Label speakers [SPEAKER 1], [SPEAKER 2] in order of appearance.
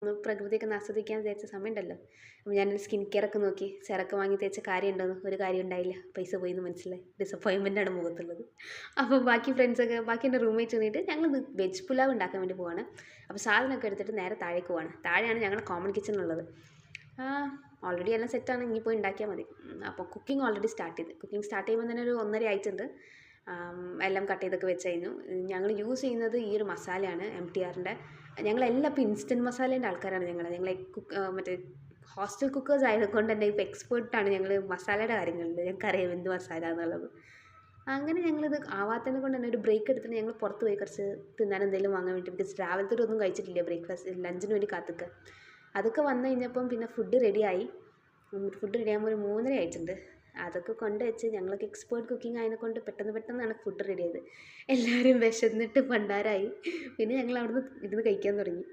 [SPEAKER 1] ഒന്ന് പ്രകൃതിയൊക്കെ ഒന്ന് ആസ്വദിക്കാൻ വിചാരിച്ച സമയമുണ്ടല്ലോ. അപ്പോൾ ഞാനൊരു സ്കിൻ കെയർ ഒക്കെ നോക്കി. സെറൊക്കെ വാങ്ങി തേച്ച കാര്യമുണ്ടോന്ന്, ഒരു കാര്യം ഉണ്ടായില്ല. പൈസ പോയിന്ന് മനസ്സിലായി. ഡിസപ്പോയിൻമെൻ്റാണ് മുഖത്തുള്ളത്. അപ്പോൾ ബാക്കി എൻ്റെ റൂംമേറ്റ്സ് കൂടിയിട്ട് ഞങ്ങളിന്ന് വെജ് പുലാവ് ഉണ്ടാക്കാൻ വേണ്ടി പോവാണ്. അപ്പോൾ സാധനമൊക്കെ എടുത്തിട്ട് നേരെ താഴേക്ക് പോവാണ്. താഴെയാണ് ഞങ്ങളുടെ കോമൺ കിച്ചൺ ഉള്ളത്. ഓൾറെഡി എല്ലാം സെറ്റാണ്, ഇനി പോയി ഉണ്ടാക്കിയാൽ മതി. അപ്പോൾ കുക്കിംഗ് ഓൾറെഡി സ്റ്റാർട്ട് ചെയ്ത്. കുക്കിംഗ് സ്റ്റാർട്ട് ചെയ്യുമ്പോൾ തന്നെ ഒരു 1:30 ആയിട്ടുണ്ട്. എല്ലാം കട്ട് ചെയ്തൊക്കെ വെച്ച് കഴിഞ്ഞു. ഞങ്ങൾ യൂസ് ചെയ്യുന്നത് ഈ ഒരു മസാലയാണ്, MTRൻ്റെ. ഞങ്ങളെല്ലാം ഇപ്പോൾ ഇൻസ്റ്റൻറ്റ് മസാലേൻ്റെ ആൾക്കാരാണ് ഞങ്ങൾ മറ്റേ ഹോസ്റ്റൽ കുക്കേഴ്സ് ആയതുകൊണ്ട് തന്നെ ഇപ്പോൾ എക്സ്പേർട്ടാണ് ഞങ്ങൾ മസാലയുടെ കാര്യങ്ങളിൽ. ഞങ്ങൾക്കറിയാം എന്ത് മസാല എന്നുള്ളത്. അങ്ങനെ ഞങ്ങളിത് ആവാത്തതിനെ കൊണ്ട് തന്നെ ഒരു ബ്രേക്ക് എടുത്തിട്ട് ഞങ്ങൾ പുറത്ത് പോയി കുറച്ച് തിന്നാൻ എന്തെങ്കിലും വാങ്ങാൻ വേണ്ടി. ബിക്കോസ് രാവിലത്തെ ഒന്നും കഴിച്ചിട്ടില്ല, ബ്രേക്ക്ഫാസ്റ്റ് ലഞ്ചിന് വേണ്ടി കാത്തിക്കുക. അതൊക്കെ വന്നു കഴിഞ്ഞപ്പം പിന്നെ ഫുഡ് റെഡിയായി. ഫുഡ് റെഡിയാകുമ്പോൾ ഒരു 3:30 ആയിട്ടുണ്ട്. അതൊക്കെ കൊണ്ട് വെച്ച് ഞങ്ങളൊക്കെ എക്സ്പേർട്ട് കുക്കിംഗ് ആയതിനെക്കൊണ്ട് പെട്ടെന്നാണ് ഫുഡ് റെഡി ആയത്. എല്ലാവരും വിശന്നിട്ട് പണ്ടാരായി. പിന്നെ ഞങ്ങൾ അവിടുന്ന് ഇരുന്ന് കഴിക്കാൻ തുടങ്ങി.